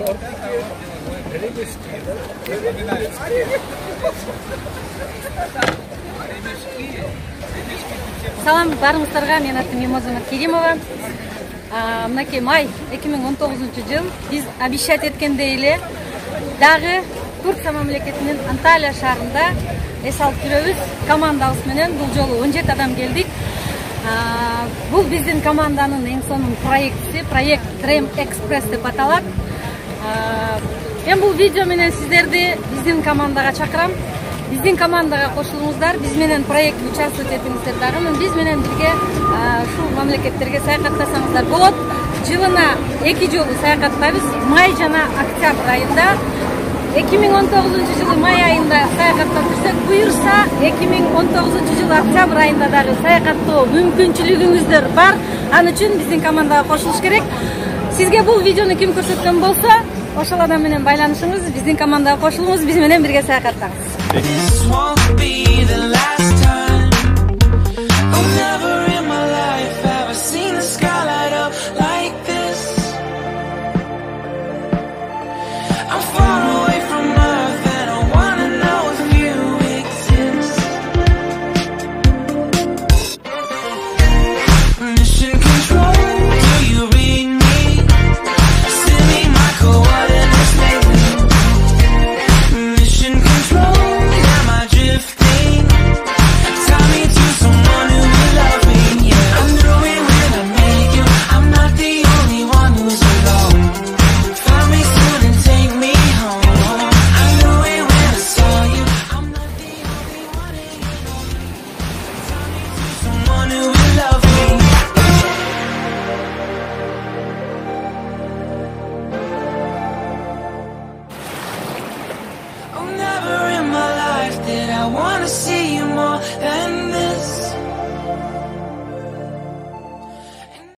Салам барыңыздарга, мен атым Мимоза Керимова. Мынакей май 2019 жыл биз обещать эткендей эле дагы Турция мамлекетинин Анталия шаарында эс алып жүрөбүз. Командабыз менен бул жолу 17 адам келдик. Бул биздин команданын эң сонун проектиси, проект Dream Express деп аталат. Мен бул видео менен сиздерди биздин командага чакырам. Биздин командага кошулуңуздар, биз менен проект участвовать этиңиздер дагы. Биз менен бирге ушул мамлекеттерге саякаттасаңыздар болот. Жылына 2 жолу саякаттайбыз. Май жана октябрь айында. 2019 жылы май айында саякаттап жүрсөк, буюрса 2019 жылы октябрь айында дагы саякаттоо мүмкүнчүлүгүңүздөр бар. Ал үчүн биздин командага кошулуш керек. Сизге бул видеону ким көрсөткөн болсо, ошол адам менен байланышыңыз, биздин командага кошулуңуз, биз менен бирге саякаттаңыз. I wanna see you more than